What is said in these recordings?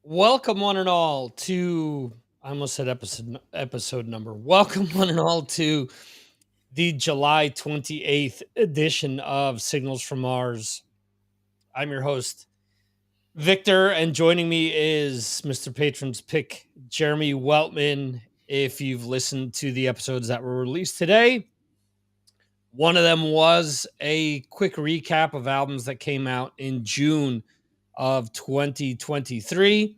Welcome one and all to I almost said episode number. Welcome one and all to the July 28th edition of Signals from Mars. I'm your host, Victor, and joining me is Mr. Patron's pick, Jeremy Weltman. If you've listened to the episodes that were released today, one of them was a quick recap of albums that came out in June of 2023.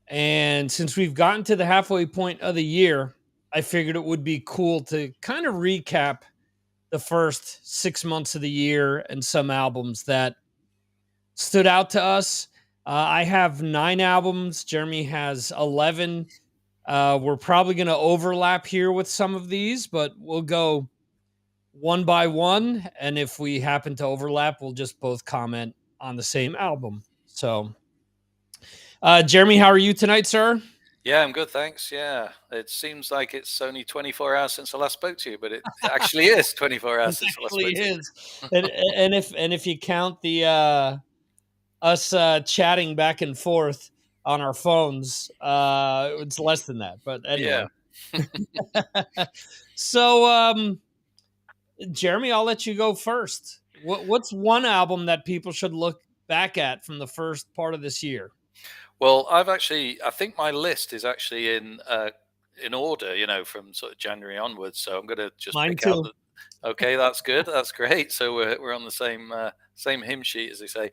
And since we've gotten to the halfway point of the year, I figured it would be cool to kind of recap the first 6 months of the year and some albums that stood out to us. I have 9 albums. Jeremy has 11. We're probably going to overlap here with some of these, but we'll go one by one. And if we happen to overlap, we'll just both comment on the same album. So, Jeremy, how are you tonight, sir? Yeah, I'm good, thanks. Yeah, it seems like it's only 24 hours since I last spoke to you, but it actually is 24 hours It since I last actually spoke to you. is. And if you count the us chatting back and forth on our phones, it's less than that. But Yeah. anyway. So Jeremy, I'll let you go first. What's one album that people should look back at from the first part of this year? Well, I think my list is actually in order, from sort of January onwards. So I'm going to just Mine pick out too. the. Okay, that's good. That's great. So we're on the same hymn sheet, as they say.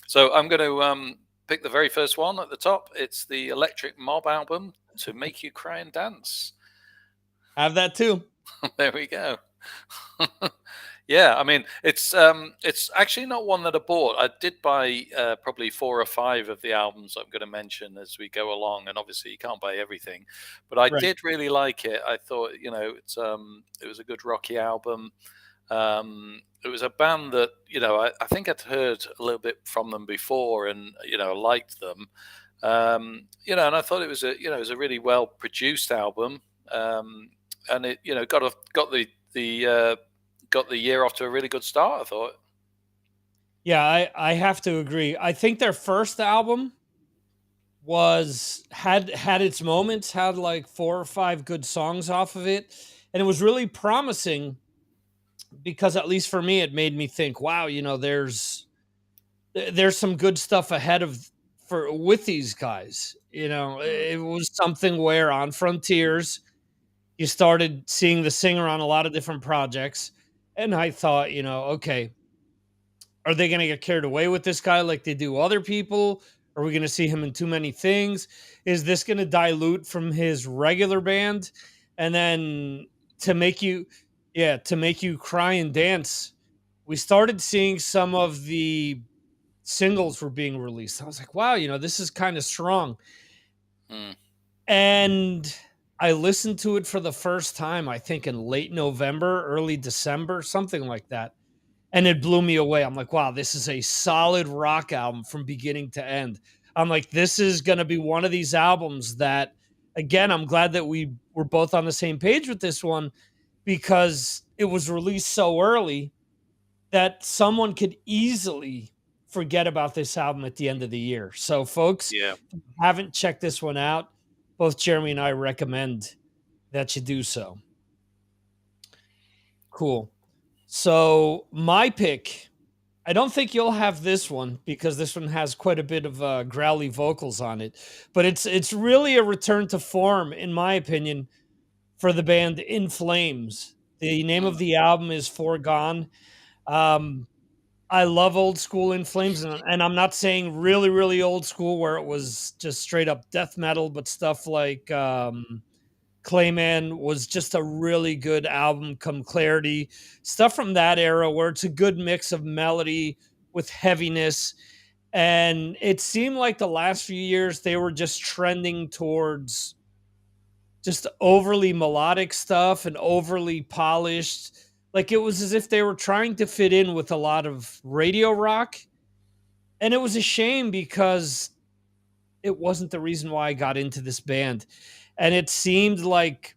So I'm going to pick the very first one at the top. It's the Electric Mob album, "To Make You Cry and Dance." Have that too. There we go. Yeah, I mean, it's actually not one that I bought. I did buy probably 4 or 5 of the albums I'm going to mention as we go along, and obviously you can't buy everything, but I Right. did really like it. I thought, it was a good rocky album. It was a band that I think I'd heard a little bit from them before, and liked them. And I thought it was a really well produced album. And it got the year off to a really good start, I thought. Yeah, I have to agree. I think their first album had its moments, had like 4 or 5 good songs off of it, and it was really promising because at least for me it made me think, wow, there's some good stuff ahead of for with these guys. Mm. It was something where on Frontiers you started seeing the singer on a lot of different projects, and I thought, okay, are they going to get carried away with this guy like they do other people? Are we going to see him in too many things? Is this going to dilute from his regular band? And then to make you, yeah, to make you cry and dance, we started seeing some of the singles were being released. I was like, wow, this is kind of strong. Mm. And I listened to it for the first time, I think in late November, early December, something like that, and it blew me away. I'm like, wow, this is a solid rock album from beginning to end. I'm like, this is going to be one of these albums that, again, I'm glad that we were both on the same page with this one because it was released so early that someone could easily forget about this album at the end of the year. So, folks, Yeah. if you haven't checked this one out, both Jeremy and I recommend that you do so. Cool. So, my pick, I don't think you'll have this one because this one has quite a bit of growly vocals on it, but it's really a return to form, in my opinion, for the band In Flames. The name of Mm. the album is Foregone. Um, I love old school In Flames, and I'm not saying really, really old school where it was just straight up death metal, but stuff like Clayman was just a really good album. Come Clarity, stuff from that era where it's a good mix of melody with heaviness. And it seemed like the last few years they were just trending towards just overly melodic stuff and overly polished. Like it was as if they were trying to fit in with a lot of radio rock. And it was a shame because it wasn't the reason why I got into this band. And it seemed like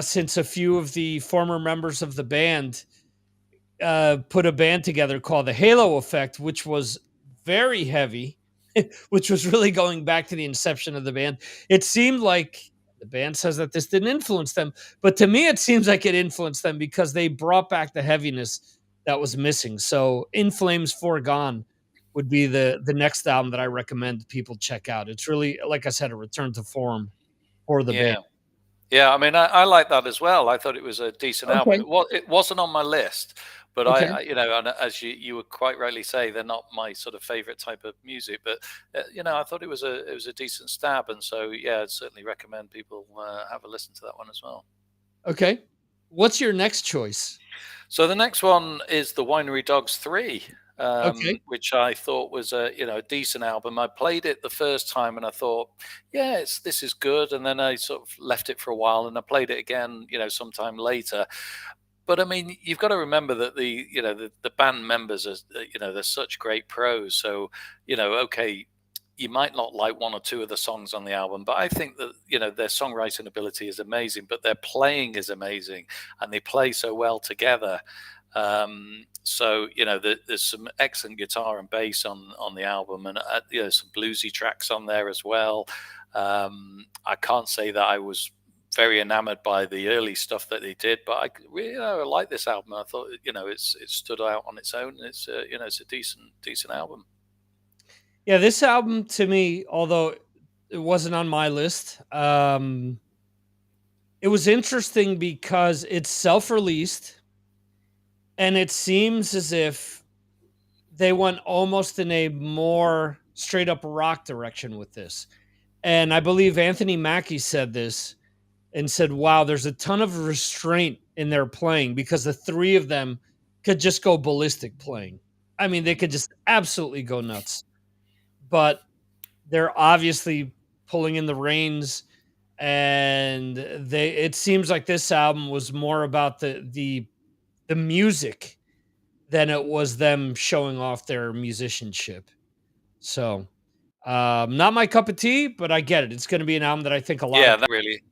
since a few of the former members of the band put a band together called the Halo Effect, which was very heavy. which was really going back to the inception of the band. It seemed like the band says that this didn't influence them, but to me, it seems like it influenced them because they brought back the heaviness that was missing. So, In Flames Foregone would be the next album that I recommend people check out. It's really, like I said, a return to form for the band. Yeah. Yeah, I mean, I like that as well. I thought it was a decent album. Okay. It wasn't on my list, but Okay. you know, and as you would quite rightly say, they're not my sort of favorite type of music. But you know, I thought it was a decent stab, and so yeah, I'd certainly recommend people have a listen to that one as well. Okay. What's your next choice? So the next one is the Winery Dogs 3, Okay. which I thought was a you know a decent album. I played it the first time and I thought, yeah, this is good. And then I sort of left it for a while and I played it again, you know, sometime later. But I mean, you've got to remember that the you know the band members are you know they're such great pros. So you know, okay, you might not like one or two of the songs on the album, but I think that you know their songwriting ability is amazing, but their playing is amazing, and they play so well together. So you know, there's some excellent guitar and bass on the album, and you know some bluesy tracks on there as well. I can't say that I was very enamored by the early stuff that they did, but I really you know, I like this album. I thought you know it stood out on its own. It's you know it's a decent album. Yeah, this album to me, although it wasn't on my list, it was interesting because it's self-released and it seems as if they went almost in a more straight up rock direction with this. And I believe Anthony Mackie said this and said, wow, there's a ton of restraint in their playing because the three of them could just go ballistic playing. I mean, they could just absolutely go nuts. But they're obviously pulling in the reins and they it seems like this album was more about the music than it was them showing off their musicianship. So, not my cup of tea, but I get it. It's going to be an album that I think a lot of Yeah, people. that really.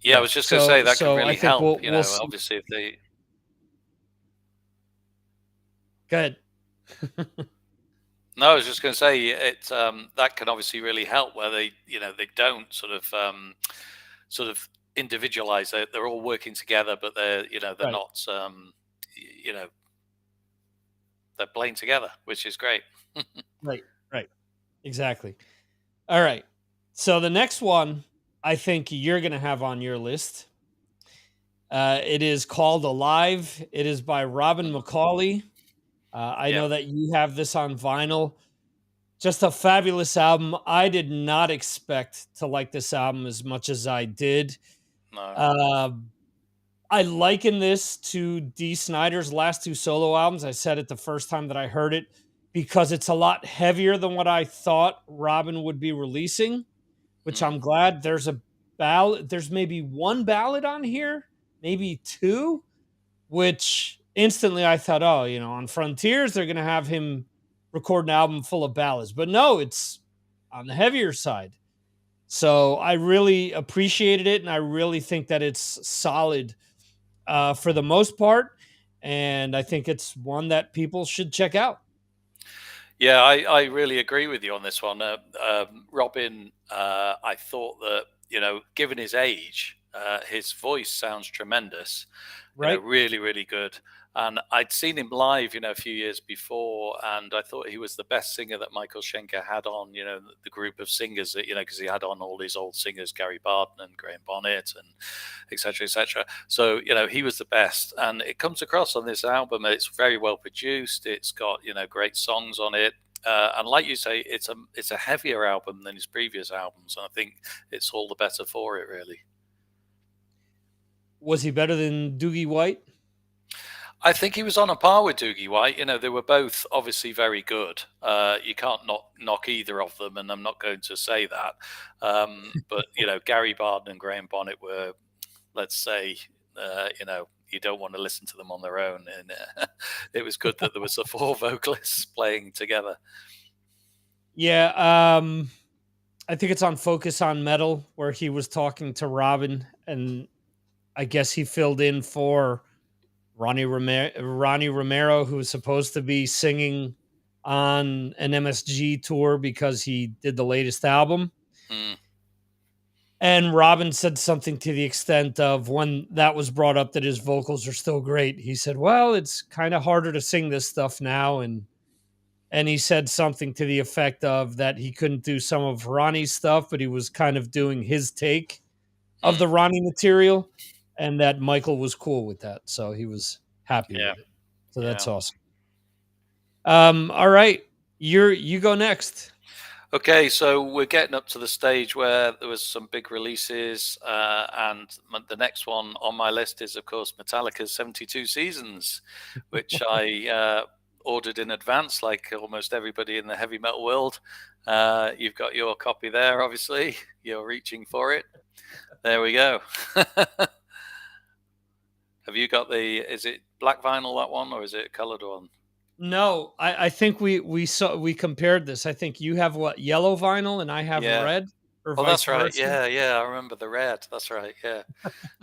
Yeah, I Yeah. was just gonna say So that can so I really think help, you we'll know, see. obviously if they Good. no, I was just gonna say it that can obviously really help where they, you know, they don't sort of individualize. They're all working together, but they're, you know, they're Right. not you know, they're playing together, which is great. Right. Right. Exactly. All right. So the next one I think you're going to have on your list. It is called Alive. It is by Robin Mm, McCauley. I yeah, know that you have this on vinyl. Just a fabulous album. I did not expect to like this album as much as I did. no. Uh, I liken this to Dee Snider's last two solo albums. I said it the first time that I heard it because it's a lot heavier than what I thought Robin would be releasing, which Mm, I'm glad. There's a ballad. There's maybe one ballad on here, maybe two, which instantly I thought, oh, you know, on Frontiers, they're going to have him record an album full of ballads. But no, it's on the heavier side. So I really appreciated it. And I really think that it's solid for the most part. And I think it's one that people should check out. yeah, I really agree with you on this one. Robin, I thought that, you know, given his age, his voice sounds tremendous, you know, Right? really, really good. And I'd seen him live, you know, a few years before, and I thought he was the best singer that Michael Schenker had on, you know, the group of singers that, you know, because he had on all these old singers, Gary Barton and Graham Bonnet and et cetera, et cetera. So, you know, he was the best. And it comes across on this album. It's very well produced. It's got, you know, great songs on it. And like you say, it's a heavier album than his previous albums. And I think it's all the better for it, really. Was he better than Doogie White? I think he was on a par with Doogie White. You know, they were both obviously very good. You can't knock either of them, and I'm not going to say that. But you know, Gary Barden and Graham Bonnet were, let's say, you know, you don't want to listen to them on their own, and it was good that there was the four vocalists playing together. Yeah. I think it's on Focus on Metal where he was talking to Robin, and I guess he filled in for Ronnie Romero, who was supposed to be singing on an MSG tour because he did the latest album. Mm, And Robin said something to the extent of, when that was brought up that his vocals are still great, he said, "Well, it's kind of harder to sing this stuff now." And he said something to the effect of that he couldn't do some of Ronnie's stuff, but he was kind of doing his take of mm, the Ronnie material, and that Michael was cool with that. So he was happy yeah, with it. So yeah. that's awesome. All right. You go next. Okay, so we're getting up to the stage where there was some big releases, and the next one on my list is, of course, Metallica's 72 Seasons, which I ordered in advance, like almost everybody in the heavy metal world. You've got your copy there, obviously. You're reaching for it. There we go. Have you got is it black vinyl, that one, or is it a colored one? No, I think we compared this. I think you have what, yellow vinyl and I have Yeah. red, or Oh, vice that's right. versa. Yeah, yeah. I remember the red. That's right. Yeah.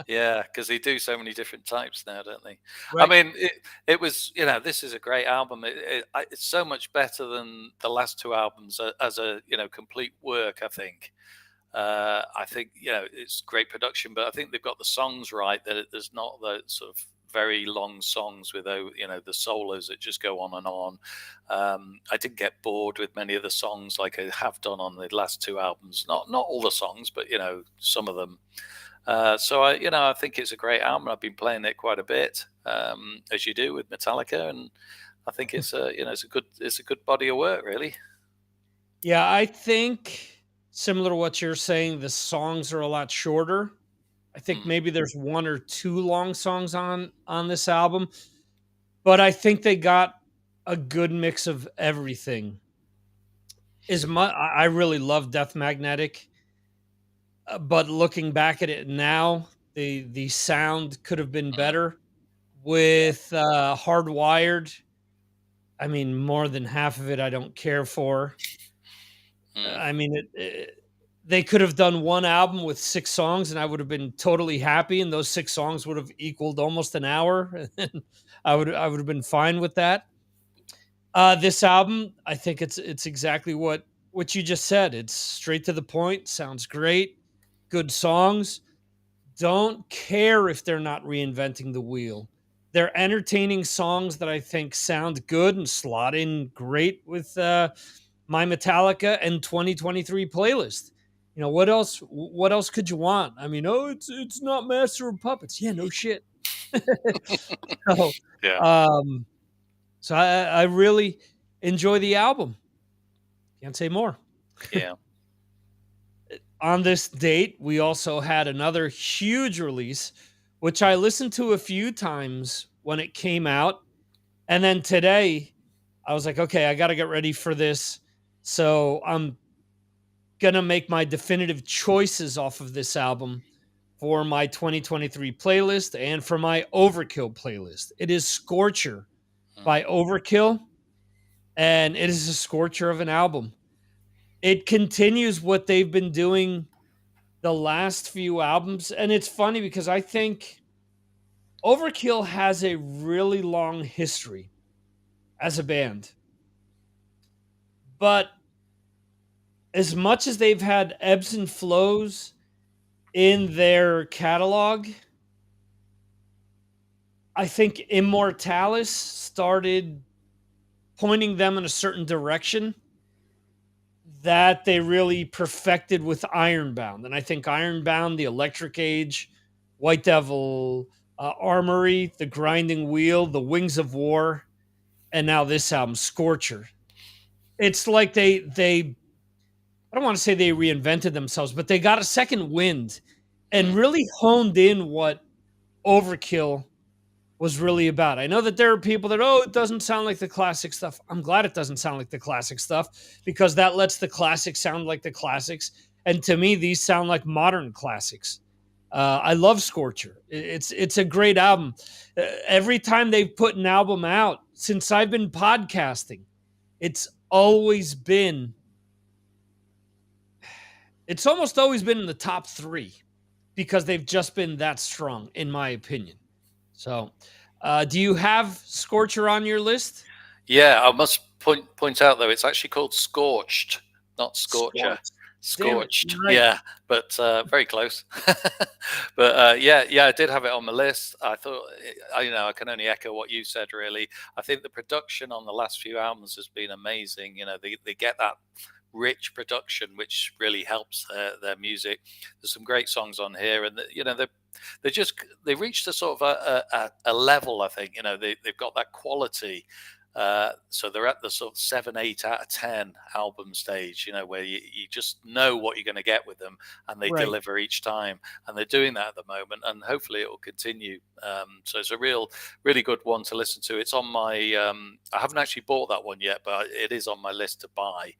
Yeah, because they do so many different types now, don't they? I Right. mean, it was, this is a great album. It's so much better than the last two albums as a, complete work, I think. I think, it's great production, but I think they've got the songs right, that there's not the sort of very long songs with, the solos that just go on and on. I didn't get bored with many of the songs like I have done on the last two albums. Not all the songs, but, some of them. So I think it's a great album. I've been playing it quite a bit, as you do with Metallica, and I think it's a good body of work, really. Yeah, I think similar to what you're saying, the songs are a lot shorter. I think Mm, maybe there's one or two long songs on this album, but I think they got a good mix of everything. As much I really love Death Magnetic, but looking back at it now, the sound could have been mm, better yeah. with Hardwired. I mean, more than half of it I don't care for. Mm, I mean, they could have done one album with 6 songs, and I would have been totally happy, and those 6 songs would have equaled almost an hour, and I would have been fine with that. This album, I think it's exactly what you just said. It's straight to the point, sounds great, good songs. Don't care if they're not reinventing the wheel. They're entertaining songs that I think sound good and slot in great with my Metallica and 2023 playlist. What else could you want? I mean, oh, it's not Master of Puppets. Yeah, no shit. so, yeah. um, so I really enjoy the album. Can't say more. Yeah. On this date, we also had another huge release, which I listened to a few times when it came out. And then today, I was like, okay, I got to get ready for this. So I'm going to make my definitive choices off of this album for my 2023 playlist and for my Overkill playlist. It is Scorcher Mm, by Overkill, and it is a scorcher of an album. It continues what they've been doing the last few albums. And it's funny because I think Overkill has a really long history as a band. But as much as they've had ebbs and flows in their catalog, I think Immortalis started pointing them in a certain direction that they really perfected with Ironbound. And I think Ironbound, the Electric Age, White Devil, Armory, The Grinding Wheel, The Wings of War, and now this album, Scorcher. It's like they I don't want to say they reinvented themselves, but they got a second wind and mm, really honed in what Overkill was really about. I know that there are people that, oh, it doesn't sound like the classic stuff. I'm glad it doesn't sound like the classic stuff because that lets the classics sound like the classics. And to me, these sound like modern classics. I love Scorcher. It's a great album. Every time they've put an album out since I've been podcasting, it's always been it's almost always been in the top 3 because they've just been that strong, in my opinion. So, Do you have Scorcher on your list? Yeah, I must point out though, it's actually called Scorched, not Scorcher. Scorched. Damn it! Scorched, You're right. yeah, but very close. But yeah, I did have it on my list. I thought, I can only echo what you said. Really, I think the production on the last few albums has been amazing. They get that rich production, which really helps their music. There's some great songs on here, and they reached a sort of a level. I think they've got that quality. So they're at the sort of 7, 8 out of 10 album stage, where you just know what you're going to get with them, and they Right. deliver each time. And they're doing that at the moment, and hopefully it will continue. So it's a really good one to listen to. It's on my. I haven't actually bought that one yet, but it is on my list to buy.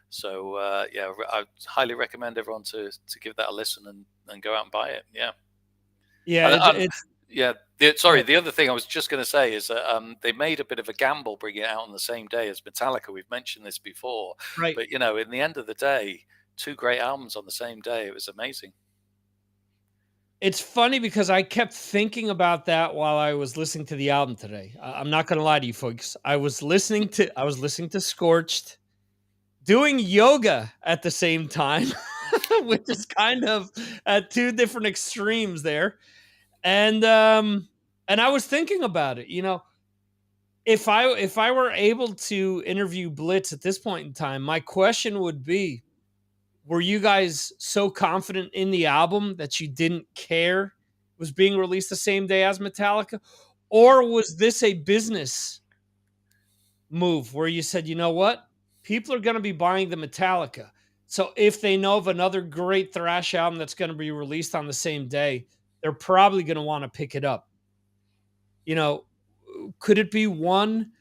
So yeah, I highly recommend everyone to give that a listen and go out and buy it. Yeah. Yeah, And, it's yeah, uh, sorry. The other thing I was just going to say is that they made a bit of a gamble bringing it out on the same day as Metallica. We've mentioned this before, right. but in the end of the day, two great albums on the same day. It was amazing. It's funny because I kept thinking about that while I was listening to the album today. I'm not gonna lie to you folks. I was listening to Scorched, doing yoga at the same time, which is kind of at two different extremes there. And I was thinking about it. If I were able to interview Blitz at this point in time, my question would be, were you guys so confident in the album that you didn't care it was being released the same day as Metallica? Or was this a business move where you said, you know what? People are going to be buying the Metallica. So if they know of another great thrash album that's going to be released on the same day, they're probably going to want to pick it up. You know, could it be one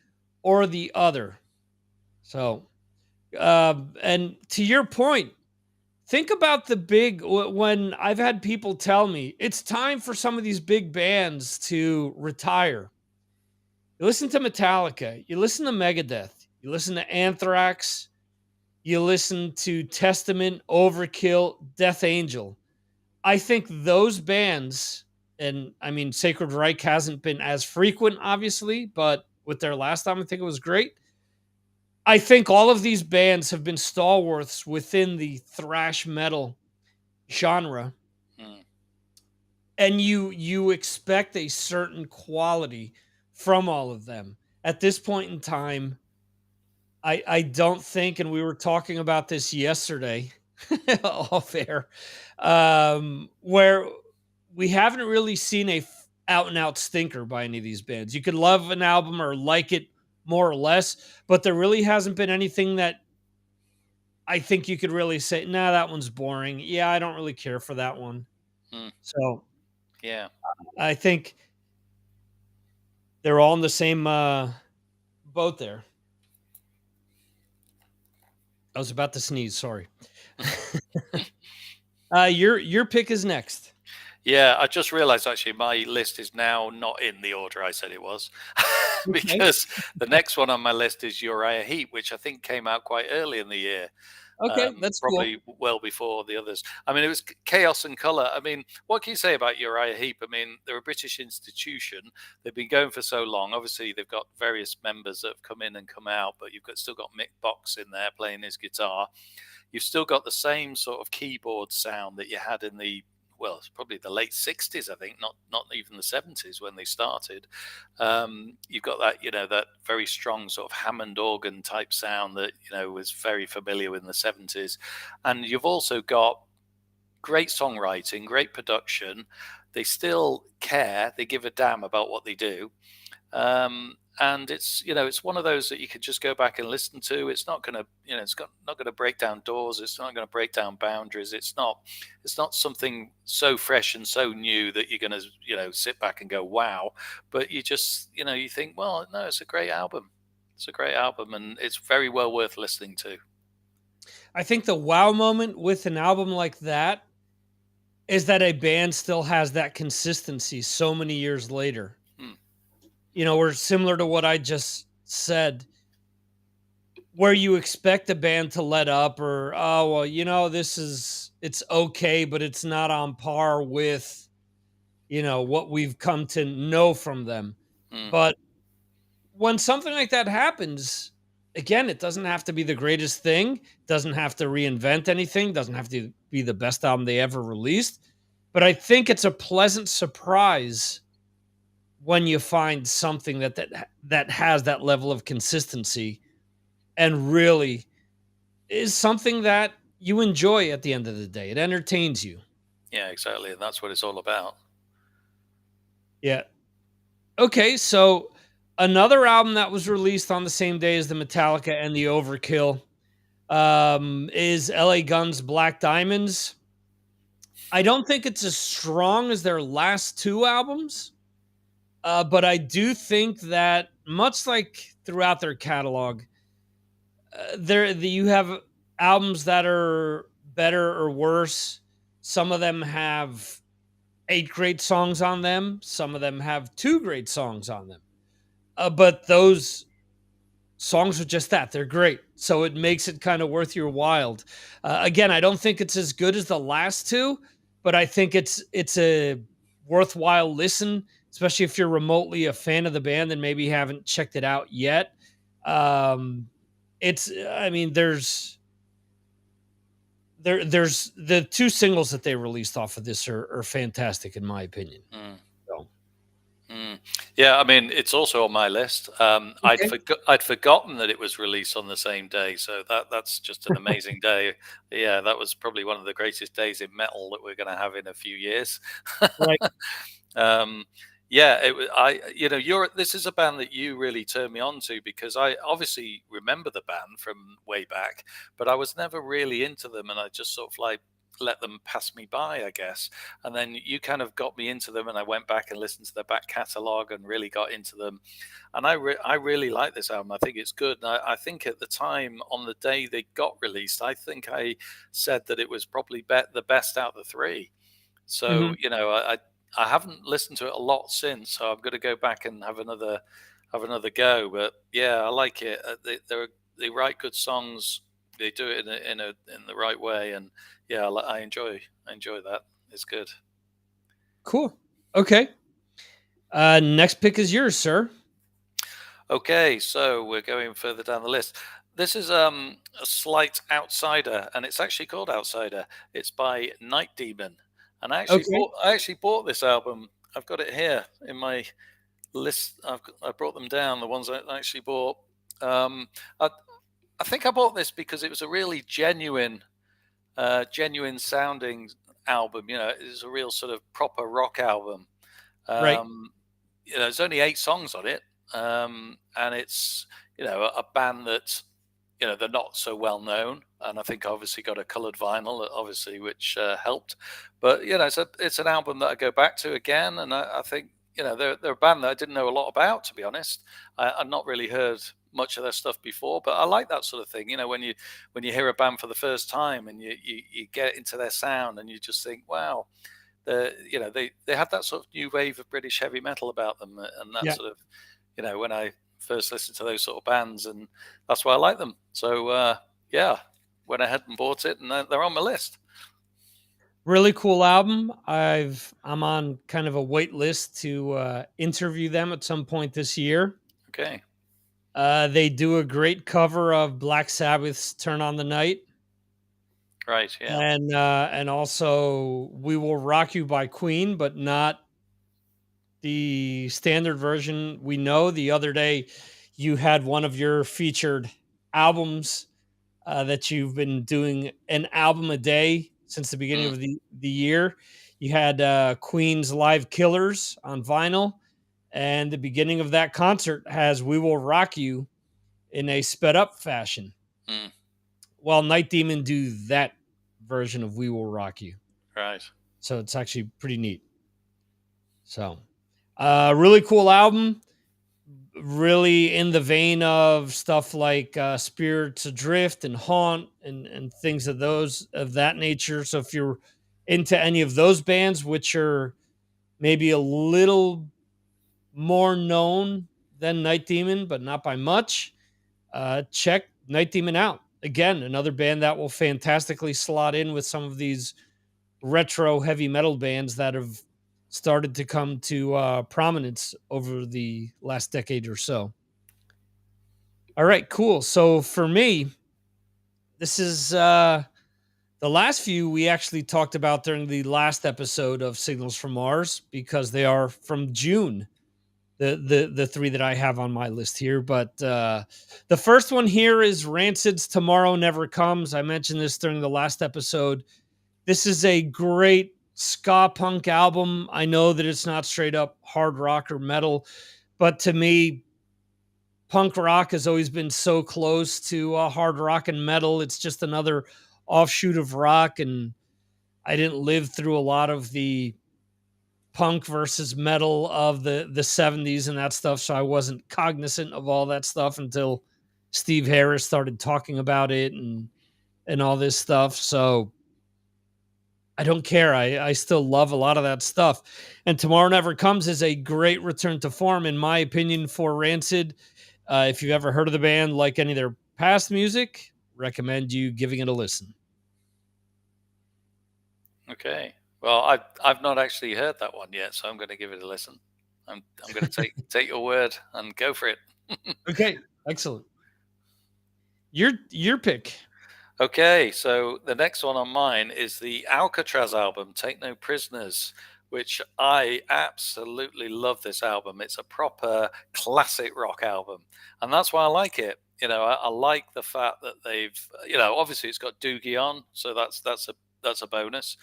or the other? So, and to your point, think about when I've had people tell me it's time for some of these big bands to retire. You listen to Metallica, you listen to Megadeth, you listen to Anthrax, you listen to Testament, Overkill, Death Angel. I think those bands, and I mean, Sacred Reich hasn't been as frequent, obviously, but with their last time, I think it was great. I think all of these bands have been stalwarts within the thrash metal genre, Mm, and you expect a certain quality from all of them. At this point in time, I don't think, and we were talking about this yesterday off air, where we haven't really seen out and out stinker by any of these bands. You could love an album or like it more or less, but there really hasn't been anything that I think you could really say, nah, that one's boring. Yeah, I don't really care for that one. mm, So yeah. I think they're all in the same boat there. I was about to sneeze. Sorry. Your pick is next. Yeah, I just realized actually my list is now not in the order I said it was Okay. because the next one on my list is Uriah Heep, which I think came out quite early in the year. Okay, that's cool. Probably well before the others. I mean, it was chaos and color. I mean, what can you say about Uriah Heep? I mean, they're a British institution. They've been going for so long. Obviously, they've got various members that have come in and come out, but still got Mick Box in there playing his guitar. You've still got the same sort of keyboard sound that you had in it's probably the late 60s, I think, not even the 70s when they started. You've got that very strong sort of Hammond organ type sound that was very familiar in the 70s, and you've also got great songwriting, great production. They still care, they give a damn about what they do. And it's one of those that you could just go back and listen to. It's not going to not going to break down doors. It's not going to break down boundaries. It's not something so fresh and so new that you're going to sit back and go wow. But you think, well, no, it's a great album. It's a great album, and it's very well worth listening to. I think the wow moment with an album like that is that a band still has that consistency so many years later. Hmm. We're similar to what I just said, where you expect a band to let up or, oh, well, it's okay, but it's not on par with, what we've come to know from them. Mm. But when something like that happens, again, it doesn't have to be the greatest thing, doesn't have to reinvent anything, doesn't have to be the best album they ever released. But I think it's a pleasant surprise when you find something that has that level of consistency and really is something that you enjoy at the end of the day. It entertains you. Yeah, exactly, and that's what it's all about. Yeah. Okay, so another album that was released on the same day as the Metallica and the Overkill is LA Guns Black Diamonds. I don't think it's as strong as their last two albums, but I do think that much like throughout their catalog, you have albums that are better or worse. Some of them have eight great songs on them. Some of them have two great songs on them. But those songs are just that. They're great. So it makes it kind of worth your while. Again, I don't think it's as good as the last two, but I think it's a worthwhile listen, especially if you're remotely a fan of the band and maybe haven't checked it out yet. Um, it's I mean, there's the two singles that they released off of this are fantastic in my opinion. Mm. So Mm. Yeah, I mean, it's also on my list. okay, I'd forgotten that it was released on the same day, so that's just an amazing day. Yeah, that was probably one of the greatest days in metal that we're going to have in a few years. right. um, yeah, it was. You're. This is a band that you really turned me on to because I obviously remember the band from way back, but I was never really into them, and I just sort of like let them pass me by, I guess. And then you kind of got me into them, and I went back and listened to their back catalogue and really got into them. And I really like this album. I think it's good. And I think at the time, on the day they got released, I think I said that it was probably the best out of the three. So Mhm. I haven't listened to it a lot since. So I'm going to go back and have another go. But yeah, I like it. They write good songs. They do it in the right way, and yeah, I enjoy that. It's good. Cool. Okay. Next pick is yours, sir. Okay, so we're going further down the list. This is a slight outsider, and it's actually called Outsider. It's by Night Demon, and Okay. I actually bought this album. I've got it here in my list. I brought them down. The ones I actually bought. Um, I, I think I bought this because it was a really genuine sounding album. It's a real sort of proper rock album. Right. Um, there's only 8 songs on it, and it's a band that they're not so well known, and I think obviously got a coloured vinyl, obviously, which helped. But it's an album that I go back to again, and I think they're a band that I didn't know a lot about, to be honest. I've not really heard much of their stuff before, but I like that sort of thing. When you hear a band for the first time and you get into their sound and you just think, wow, they have that sort of new wave of British heavy metal about them, and that Yeah. sort of when I first listened to those sort of bands, and that's why I like them. So yeah, went ahead and bought it, and they're on my list. Really cool album. I'm on kind of a wait list to interview them at some point this year. Okay, They do a great cover of Black Sabbath's "Turn on the Night," right, yeah, and also "We Will Rock You" by Queen, but not the standard version we know. The other day, you had one of your featured albums that you've been doing an album a day since the beginning mm, of the year. You had Queen's Live Killers on vinyl, and the beginning of that concert has "We Will Rock You" in a sped up fashion. mm, While Night Demon do that version of "We Will Rock You," right, so it's actually pretty neat. So, really cool album. Really in the vein of stuff like Spirits Adrift and Haunt and things of that nature. So if you're into any of those bands, which are maybe a little more known than Night Demon, but not by much, check Night Demon out. Again, another band that will fantastically slot in with some of these retro heavy metal bands that have started to come to prominence over the last decade or so. All right, cool. So for me, this is the last few we actually talked about during the last episode of Signals from Mars because they are from June. The three that I have on my list here, but the first one here is Rancid's "Tomorrow Never Comes." I mentioned this during the last episode. This is a great ska punk album. I know that it's not straight up hard rock or metal, but to me, punk rock has always been so close to hard rock and metal. It's just another offshoot of rock, and I didn't live through a lot of the punk versus metal of the 70s and that stuff, so I wasn't cognizant of all that stuff until Steve Harris started talking about it and all this stuff. So I don't care. I still love a lot of that stuff. And Tomorrow Never Comes is a great return to form, in my opinion, for Rancid. If you've ever heard of the band, like any of their past music, recommend you giving it a listen. Okay. Well, I've not actually heard that one yet, so I'm going to give it a listen. I'm going to take your word and go for it. Okay, excellent. Your pick. Okay, so the next one on mine is the Alcatraz album, Take No Prisoners, which I absolutely love this album. It's a proper classic rock album, and that's why I like it. I like the fact that they've, obviously it's got Doogie on, so that's a bonus.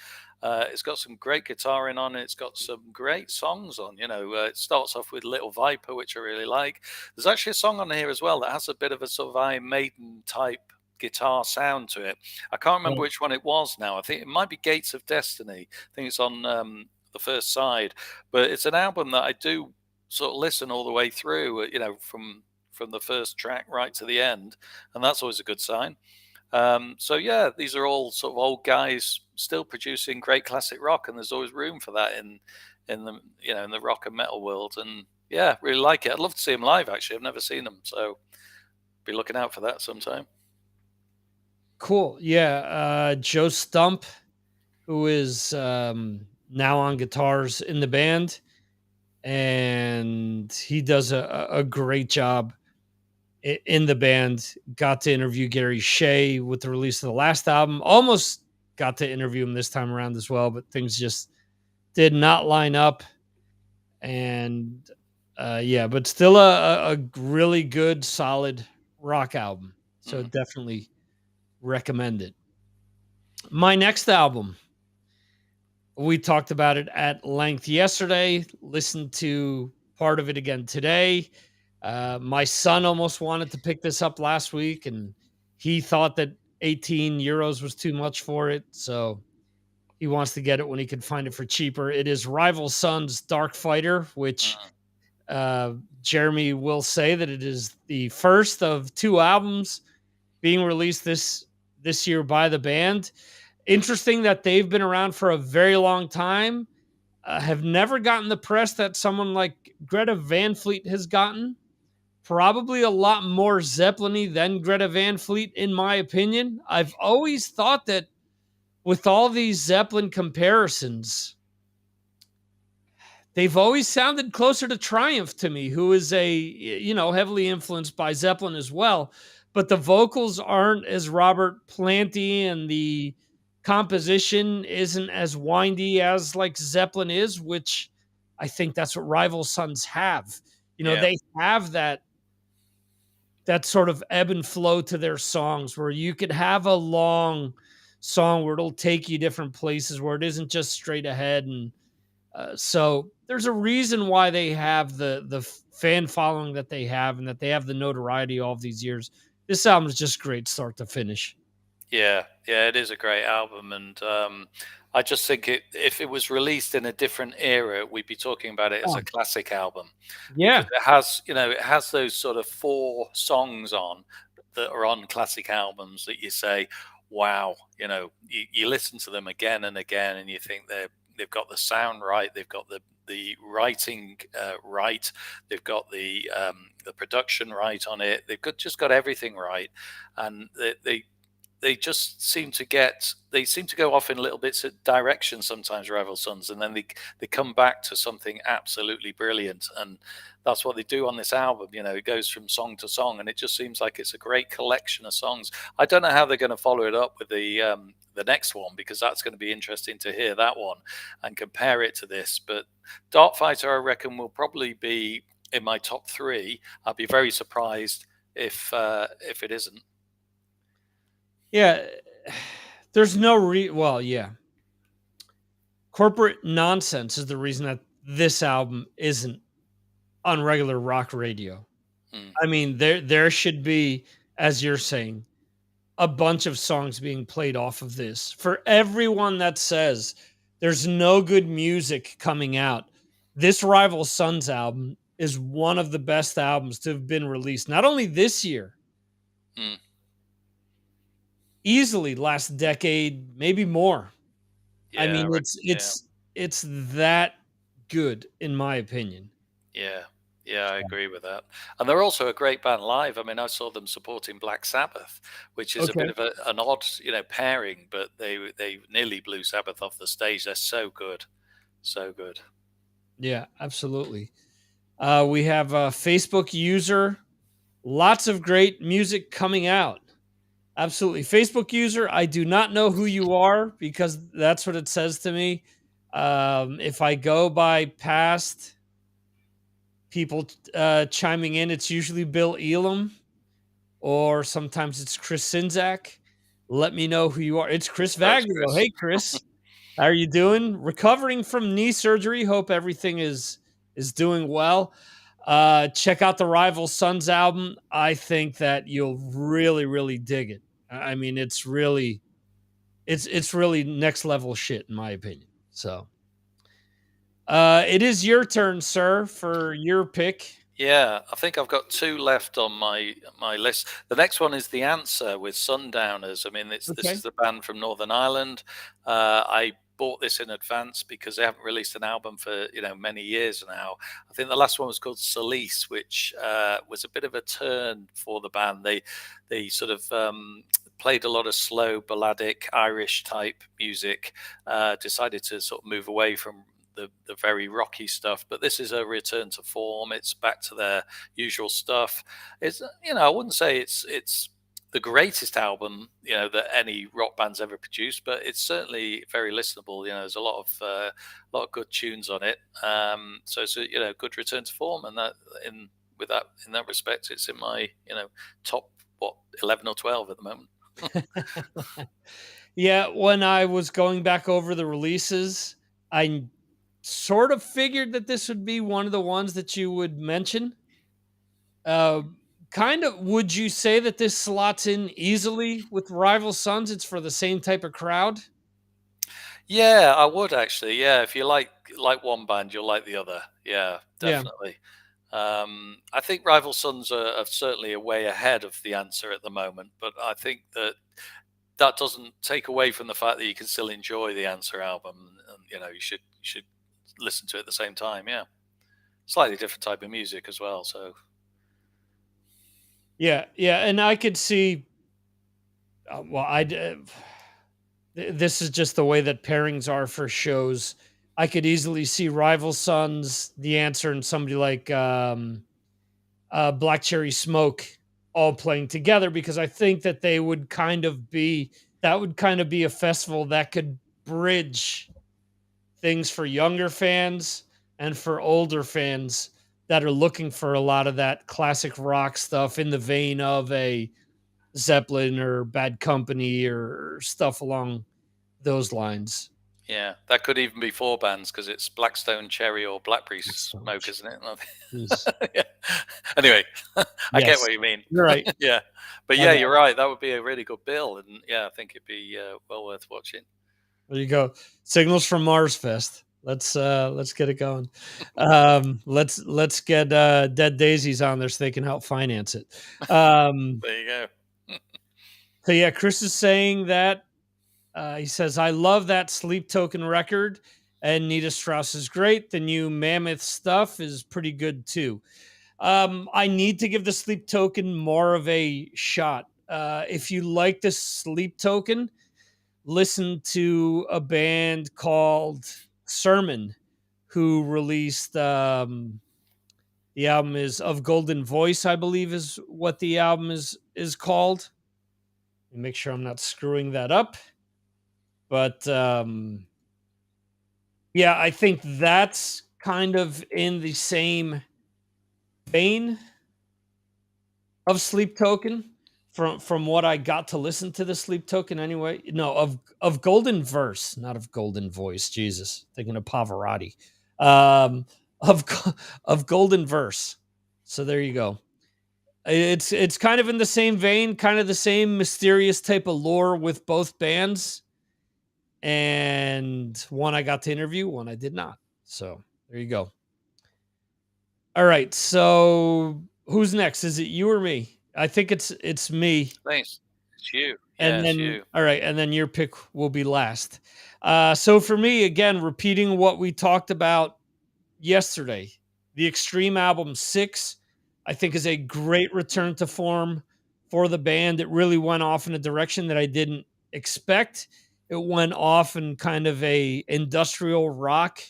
It's got some great guitar on it. It's got some great songs on. It starts off with Little Viper, which I really like. There's actually a song on here as well that has a bit of a sort of Iron Maiden type guitar sound to it. I can't remember which one it was now. I think it might be Gates of Destiny. I think it's on the first side, but it's an album that I do sort of listen all the way through, from the first track right to the end, and that's always a good sign. So yeah, these are all sort of old guys still producing great classic rock, and there's always room for that in the in the rock and metal world. And yeah, really like it. I'd love to see them live. Actually, I've never seen them, so be looking out for that sometime. Cool. Yeah. Joe Stump, who is now on guitars in the band, and he does a great job in the band. Got to interview Gary Shea with the release of the last album. Almost got to interview him this time around as well, but things just did not line up. And yeah, but still a really good, solid rock album. So definitely recommend it. My next album, we talked about it at length yesterday, listened to part of it again today. My son almost wanted to pick this up last week, and he thought that 18 euros was too much for it. So he wants to get it when he can find it for cheaper. It is Rival Sons Dark Fighter, which Jeremy will say that it is the first of two albums being released this year by the band. Interesting that they've been around for a very long time, have never gotten the press that someone like Greta Van Fleet has gotten. Probably a lot more Zeppelin-y than Greta Van Fleet, in my opinion. I've always thought that with all these Zeppelin comparisons, they've always sounded closer to Triumph to me, who is heavily influenced by Zeppelin as well. But the vocals aren't as Robert Planty, and the composition isn't as windy as like Zeppelin is, which I think that's what Rival Sons have. Yeah. They have that sort of ebb and flow to their songs where you could have a long song where it'll take you different places where it isn't just straight ahead. And so there's a reason why they have the fan following that they have, and that they have the notoriety all of these years. This album is just great start to finish. Yeah, yeah, it is a great album, and I just think if it was released in a different era, we'd be talking about it as Oh, a classic album, because yeah. it has those sort of 4 songs on that are on classic albums that you say, wow, you listen to them again and again, and you think they've got the sound right, they've got the writing right, they've got the production right on it, just got everything right, and they they just seem to get they seem to go off in little bits of direction sometimes, Rival Sons, and then they come back to something absolutely brilliant, and that's what they do on this album. You know, it goes from song to song, and it just seems like it's a great collection of songs. I don't know how they're going to follow it up with the next one, because that's going to be interesting to hear that one and compare it to this. But Darkfighter, I reckon, will probably be in my top three. I'd be very surprised if it isn't. Yeah, there's no well, yeah. Corporate nonsense is the reason that this album isn't on regular rock radio. Mm, I mean, there should be, as you're saying, a bunch of songs being played off of this. For everyone that says there's no good music coming out, this Rival Sons album is one of the best albums to have been released, not only this year, mm. easily last decade, maybe more. I Yeah, mean, yeah, it's that good in my opinion. yeah, yeah. I So, agree with that. And they're also a great band live. I mean, I saw them supporting Black Sabbath, which is a bit okay. of an odd, pairing, but they nearly blew Sabbath off the stage. They're so good, so good. Yeah, absolutely. We have a Facebook user, lots of great music coming out. Absolutely. Facebook user, I do not know who you are because that's what it says to me. If I go by past people chiming in, it's usually Bill Elam or sometimes it's Chris Sinzak. Let me know who you are. It's Chris Oh, it's Vaglio. Chris. Hey, Chris, how are you doing? Recovering from knee surgery. Hope everything is doing well. Check out the Rival Sons album. I think that you'll really dig it. I mean, it's really next level shit in my opinion. So, it is your turn, sir, for your pick. Yeah, I think I've got two left on my list. The next one is The Answer with Sundowners. I mean, this Okay. is the band from Northern Ireland. I bought this in advance because they haven't released an album for many years now. I think the last one was called Solace, which was a bit of a turn for the band. They sort of played a lot of slow balladic Irish type music. Decided to sort of move away from the very rocky stuff, but this is a return to form. It's back to their usual stuff. It's I wouldn't say it's the greatest album that any rock band's ever produced, but it's certainly very listenable. There's a lot of good tunes on it. So it's a good return to form, and that in that respect, it's in my top 11 or 12 at the moment. Yeah, when I was going back over the releases, I sort of figured that this would be one of the ones that you would mention. Uh, kind of, would you say that this slots in easily with Rival Sons? It's for the same type of crowd. Yeah, I would actually. Yeah, if you like one band, you'll like the other. Yeah, Yeah. definitely. I think Rival Sons are certainly a way ahead of the answer at the moment, but I think that doesn't take away from the fact that you can still enjoy the answer album, and you should listen to it at the same time. Yeah, slightly different type of music as well. So Yeah, yeah, and I could see. Well, this is just the way that pairings are for shows. I could easily see Rival Sons, The Answer, and somebody like Black Cherry Smoke all playing together because I think that they would kind of be that would kind of be a festival that could bridge things for younger fans and for older fans that are looking for a lot of that classic rock stuff in the vein of a Zeppelin or Bad Company or stuff along those lines. yeah, that could even be four bands because it's Blackstone Cherry or Blackberry Blackstone. Smoke, isn't Jeez. it? Yeah. Anyway, I get Yes, what you mean. you're right. Yeah, but My yeah, bad. you're right. That would be a really good bill, and yeah, I think it'd be well worth watching. There you go. Signals from Mars Fest. Let's get it going. Let's get Dead Daisies on there so they can help finance it. Um, There you go. so yeah, Chris is saying that he says I love that Sleep Token record, and Nita Strauss is great. The new Mammoth stuff is pretty good too. I need to give the Sleep Token more of a shot. If you like the Sleep Token, listen to a band called Sermon, who released the album is Of Golden Voice, I believe is what the album is called. Let me make sure I'm not screwing that up. But yeah, I think that's kind of in the same vein of Sleep Token from what I got to listen to the Sleep Token anyway. No, of Golden Verse, not of Golden Voice. Jesus, thinking of Pavarotti. Um, of of Golden Verse. So there you go. It's kind of in the same vein, kind of the same mysterious type of lore with both bands. And one I got to interview, one I did not. So there you go. All right. So who's next? Is it you or me? I think it's me. Thanks. It's you. Yeah, And it's then you. all right, and then your pick will be last. So for me, again, repeating what we talked about yesterday, the Extreme album 6, I think is a great return to form for the band. It really went off in a direction that I didn't expect. It went off in kind of a industrial rock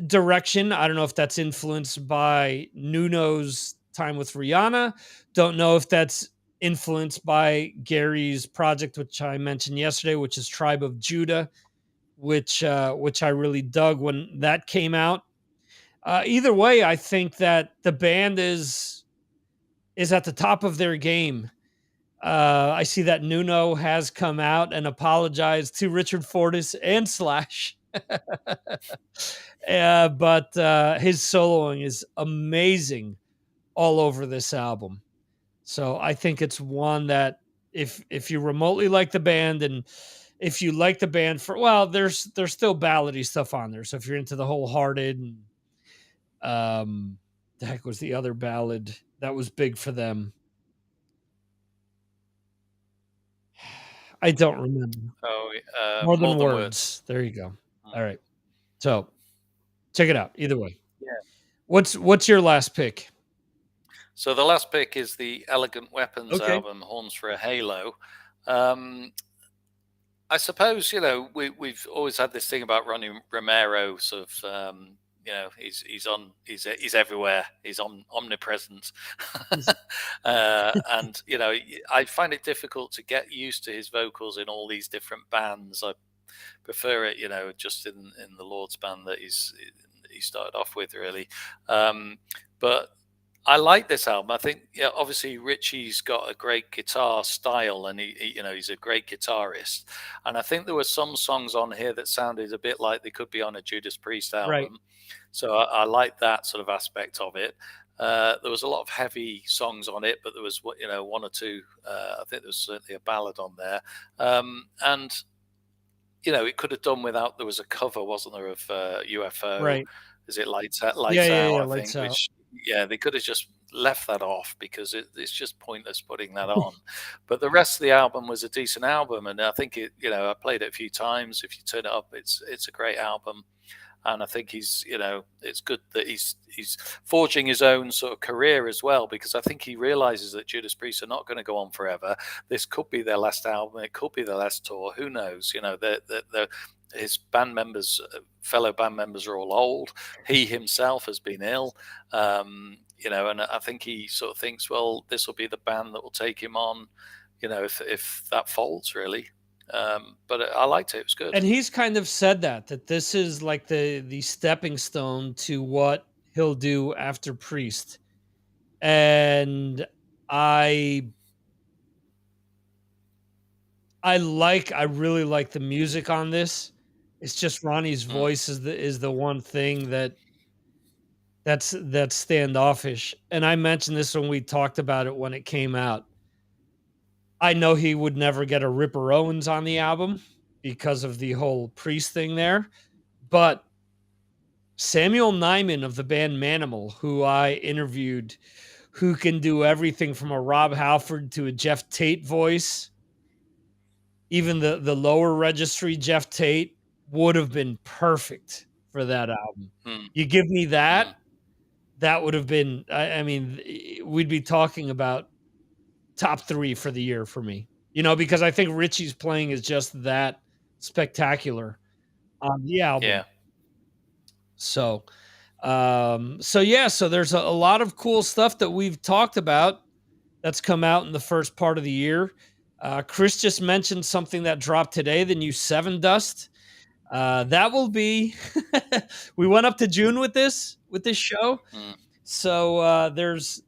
direction. I don't know if that's influenced by Nuno's time with Rihanna. Don't know if that's influenced by Gary's project, which I mentioned yesterday, which is Tribe of Judah, which I really dug when that came out. Either way, I think that the band is at the top of their game. I see that Nuno has come out and apologized to Richard Fortus and Slash. But his soloing is amazing all over this album. So I think it's one that if you remotely like the band and if you like the band for well, there's still ballady stuff on there. So if you're into the wholehearted and the heck was the other ballad that was big for them? I don't remember. Oh, More more than than words. words. There you go. Mm. All right. So check it out. Either way. Yeah. What's your last pick? So the last pick is the Elegant Weapons Okay. album, Horns for a Halo. Um, I suppose we've always had this thing about Ronnie Romero, sort of. He's everywhere. He's omnipresent, and I find it difficult to get used to his vocals in all these different bands. I prefer it, just in the Lord's band that he started off with, really. But I like this album. I think, yeah, obviously Richie's got a great guitar style, and he's a great guitarist. And I think there were some songs on here that sounded a bit like they could be on a Judas Priest Right. album. So I like that sort of aspect of it. There was a lot of heavy songs on it, but there was one or two. I think there was certainly a ballad on there, and it could have done without. There was a cover, wasn't there, of UFO? Right. Is it Lights Out? Yeah, Lights yeah, Out, yeah. I Lights think. out. Which, yeah, they could have just left that off because it's just pointless putting that on. But the rest of the album was a decent album, and I think I played it a few times. If you turn it up, it's a great album. And I think it's good that he's forging his own sort of career as well, because I think he realizes that Judas Priest are not going to go on forever. This could be their last album. It could be their last tour. Who knows? His band members, fellow band members, are all old. He himself has been ill, and I think he sort of thinks, well, this will be the band that will take him on, if that folds, really. But I liked it. It was good. And he's kind of said that this is like the stepping stone to what he'll do after Priest. And I I really like the music on this. It's just Ronnie's Mm, voice is the one thing that's standoffish. And I mentioned this when we talked about it when it came out. I know he would never get a Ripper Owens on the album because of the whole Priest thing there, but Samuel Nyman of the band Manimal, who I interviewed, who can do everything from a Rob Halford to a Jeff Tate voice, even the lower registry Jeff Tate would have been perfect for that album. mm, You give me that, mm. that would have been I mean, we'd be talking about top 3 for the year for me. Because I think Richie's playing is just that spectacular on the album. Yeah. So there's a lot of cool stuff that we've talked about that's come out in the first part of the year. Chris just mentioned something that dropped today, the new Seven Dust. That will be we went up to June with this show. Mm. So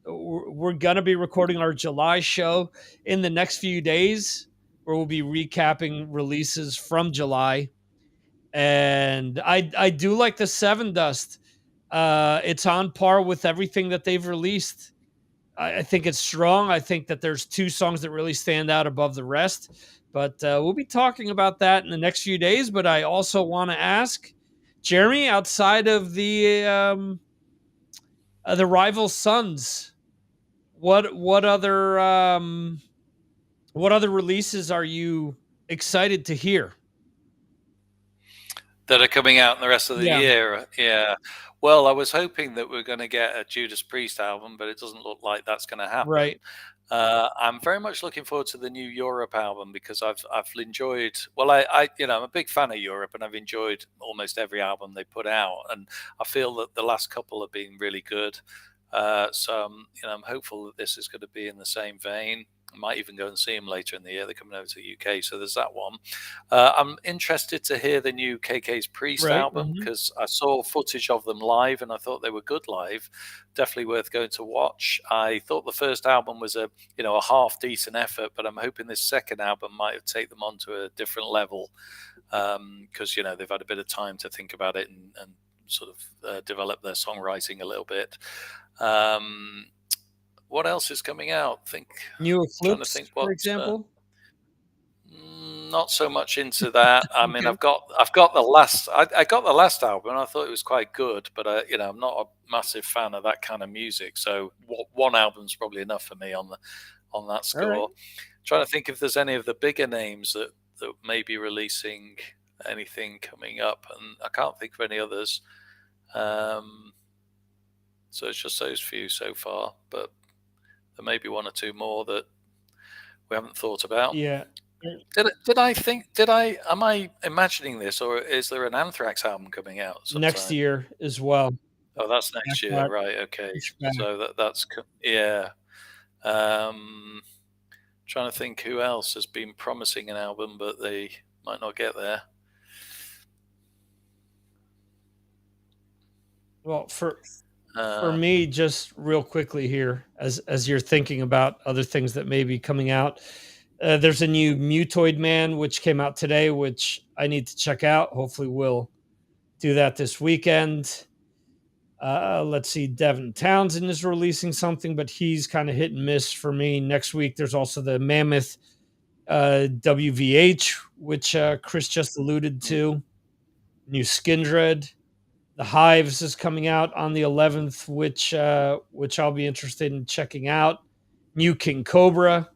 we're gonna be recording our July show in the next few days, where we'll be recapping releases from July. And I do like the Seven Dust. It's on par with everything that they've released. I think it's strong. I think that there's two songs that really stand out above the rest. But we'll be talking about that in the next few days. But I also want to ask Jeremy, outside of the rival sons, what other releases are you excited to hear? That are coming out in the rest of the Yeah, year. Yeah. Well, I was hoping that we're going to get a Judas Priest album, but it doesn't look like that's going to happen. right. I'm very much looking forward to the new Europe album because I've enjoyed. Well, I'm a big fan of Europe, and I've enjoyed almost every album they put out, and I feel that the last couple have been really good. So I'm hopeful that this is going to be in the same vein. I might even go and see them later in the year. They're coming over to the UK, so there's that one. I'm interested to hear the new KK's Priest Right. album because I saw footage of them live and I thought they were good live. Definitely worth going to watch. I thought the first album was a half decent effort, but I'm hoping this second album might have taken them onto a different level because they've had a bit of time to think about it and sort of develop their songwriting a little bit. What else is coming out? New Trying to Eclipse, think for what. example. Not so much into that. I mean, Okay. I've got the last. I got the last album. And I thought it was quite good, but I'm not a massive fan of that kind of music. So one album's probably enough for me on that All right. score. Trying to think if there's any of the bigger names that may be releasing anything coming up, and I can't think of any others. So it's just those few so far, but there may be one or two more that we haven't thought about. Yeah. Am I imagining this, or is there an Anthrax album coming out Next sometime? year as well. Oh, that's That next year, got right? Okay, pushed back. so yeah. Trying to think who else has been promising an album, but they might not get there. Well, for Uh, me, just real quickly here, as you're thinking about other things that may be coming out, there's a new Mutoid Man which came out today, which I need to check out. Hopefully, we'll do that this weekend. Let's see, Devin Townsend is releasing something, but he's kind of hit and miss for me. Next week, there's also the Mammoth WVH, which Chris just alluded to. New Skindred. The Hives is coming out on the 11th, which I'll be interested in checking out. New King Cobra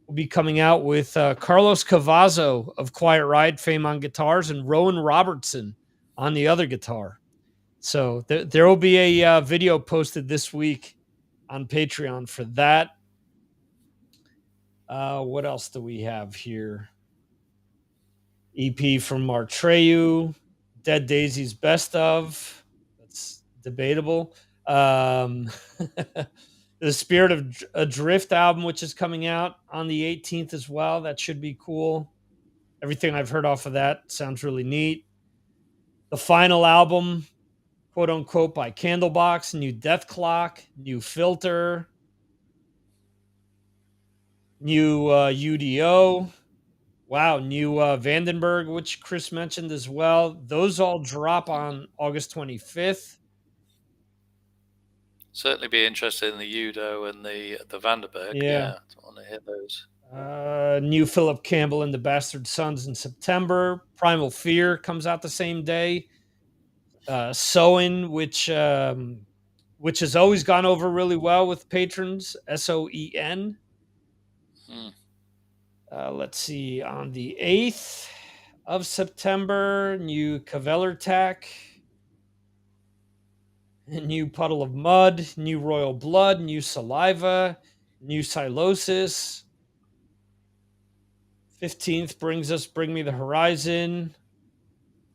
will be coming out with Carlos Cavazo of Quiet Riot fame on guitars and Rowan Robertson on the other guitar. So there will be a video posted this week on Patreon for that. What else do we have here? EP from Martreyu, Dead Daisy's Best of. That's debatable. The Spirit of Adrift album, which is coming out on the 18th as well. That should be cool. Everything I've heard off of that sounds really neat. The final album, quote unquote, by Candlebox, new Death Clock, new Filter, new UDO. Wow, new Vandenberg, which Chris mentioned as well. Those all drop on August 25th. Certainly be interested in the Udo and the Vanderberg. Yeah. Yeah, I want to hear those. New Philip Campbell and the Bastard Sons in September. Primal Fear comes out the same day. Soen, which has always gone over really well with patrons. Soen. Hmm. Let's see, on the 8th of September, new Kavelertak, new Puddle of Mud, new Royal Blood, new Saliva, new Silosis, 15th brings us Bring Me the Horizon,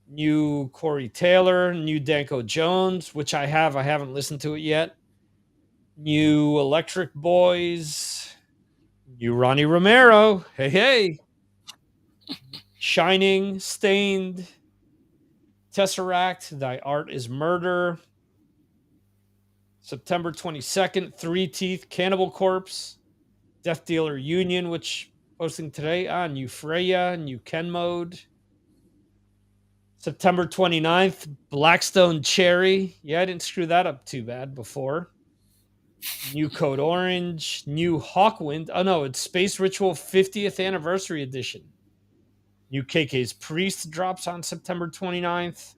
new Corey Taylor, new Danko Jones, which I have. I haven't listened to it yet. New Electric Boys, new Ronnie Romero. Hey, hey. Shining, Stained, Tesseract, Thy Art is Murder. September 22nd, Three Teeth, Cannibal Corpse, Death Dealer Union, which posting today on New Freya, New Ken Mode. September 29th, Blackstone Cherry. Yeah, I didn't screw that up too bad before. New Code Orange, new Hawkwind. Oh no, it's Space Ritual 50th Anniversary Edition. New KK's Priest drops on September 29th.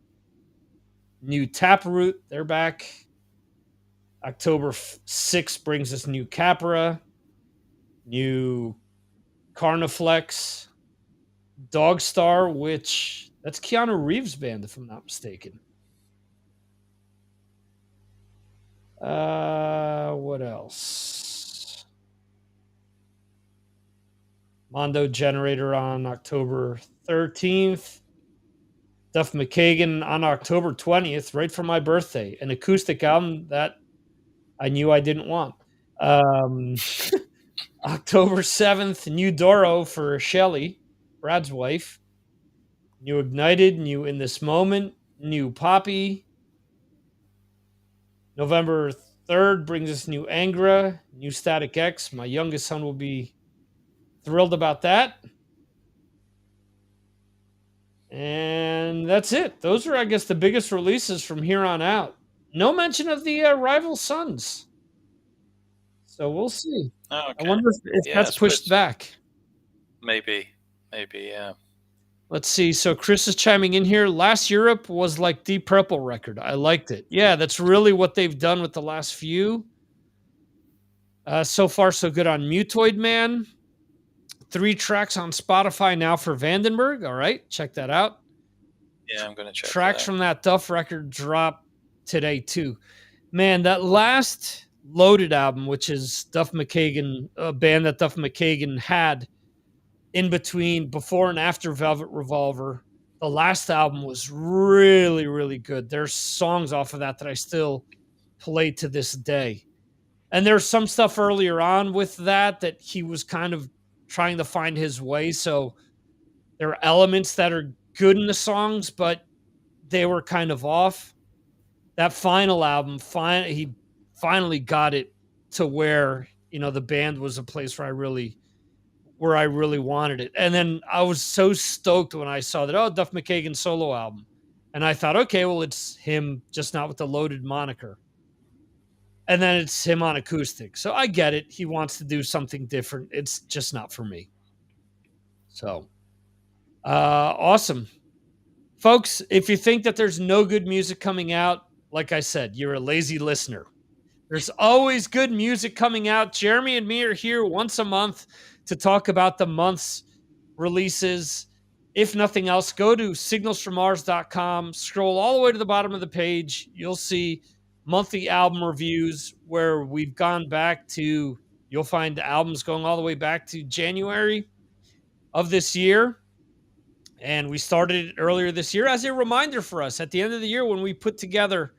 New Taproot, they're back. October 6th brings us new Capra, new Carniflex, Dogstar, which that's Keanu Reeves' band, if I'm not mistaken. What else? Mondo Generator on October 13th. Duff McKagan on October 20th, right for my birthday. An acoustic album that I knew I didn't want. October 7th, New Doro for Shelly, Brad's wife. New Ignited, new In This Moment, new Poppy. November 3rd brings us new Angra, new Static X. My youngest son will be thrilled about that. And that's it. Those are, I guess, the biggest releases from here on out. No mention of the Rival Sons. So we'll see. Oh, I okay. wonder if Yeah, I that's pushed suppose back. maybe, yeah. Let's see. So Chris is chiming in here. Last Europe was like Deep Purple record. I liked it. Yeah, that's really what they've done with the last few. So far, so good on Mutoid Man. 3 tracks on Spotify now for Vandenberg. All right, check that out. Yeah, I'm going to check Tracks that. from that Duff record drop today too. Man, that last Loaded album, which is Duff McKagan, a band that Duff McKagan had in between before and after Velvet Revolver. The last album was really, really good. There's songs off of that that I still play to this day. And there's some stuff earlier on with that he was kind of trying to find his way. So there are elements that are good in the songs, but they were kind of off. That final album, he finally got it to where the band was a place where I really wanted it. And then I was so stoked when I saw that, Duff McKagan solo album. And I thought, okay, well, it's him, just not with the Loaded moniker. And then it's him on acoustic. So I get it. He wants to do something different. It's just not for me. So awesome. Folks, if you think that there's no good music coming out, like I said, you're a lazy listener. There's always good music coming out. Jeremy and me are here once a month to talk about the month's releases. If nothing else, go to signalsfrommars.com, scroll all the way to the bottom of the page. You'll see monthly album reviews where we've gone back to, you'll find albums going all the way back to January of this year. And we started it earlier this year as a reminder for us at the end of the year when we put together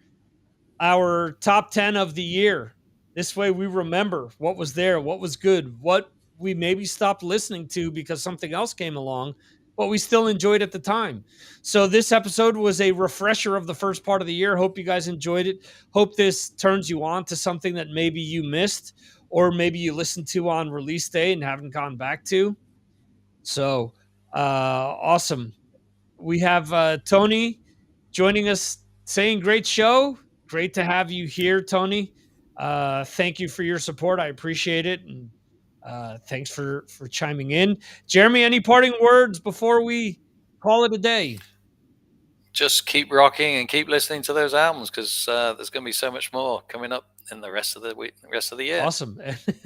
our top 10 of the year. This way we remember what was there, what was good, what we maybe stopped listening to because something else came along, but we still enjoyed at the time. So this episode was a refresher of the first part of the year. Hope you guys enjoyed it. Hope this turns you on to something that maybe you missed or maybe you listened to on release day and haven't gone back to. So awesome. We have Tony joining us saying great show. Great to have you here, Tony. Thank you for your support. I appreciate it. And thanks for chiming in. Jeremy, any parting words before we call it a day? Just keep rocking and keep listening to those albums because there's going to be so much more coming up in the rest of the week, the rest of the year. Awesome.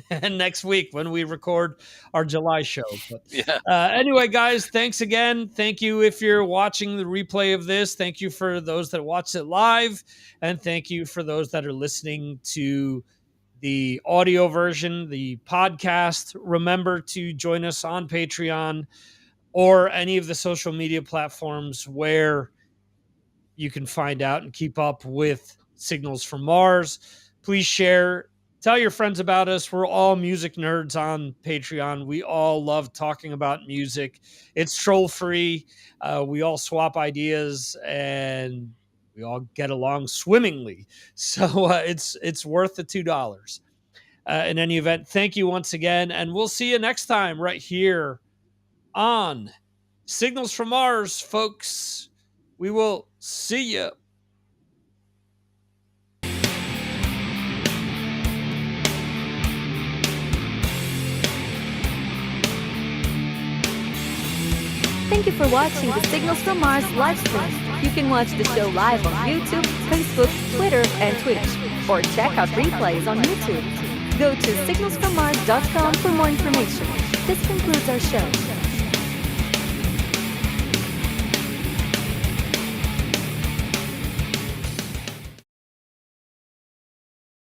And next week when we record our July show. But yeah. Anyway, guys, thanks again. Thank you if you're watching the replay of this. Thank you for those that watched it live. And thank you for those that are listening to the audio version, the podcast. Remember to join us on Patreon or any of the social media platforms where you can find out and keep up with Signals from Mars. Please share, tell your friends about us. We're all music nerds on Patreon. We all love talking about music. It's troll free. We all swap ideas and we all get along swimmingly. So it's worth the $2. In any event, thank you once again, and we'll see you next time right here on Signals from Mars, folks. We will see you. Thank you for watching the Signals from Mars live stream. You can watch the show live on YouTube, Facebook, Twitter, and Twitch, or check out replays on YouTube. Go to signalsfrommars.com for more information. This concludes our show.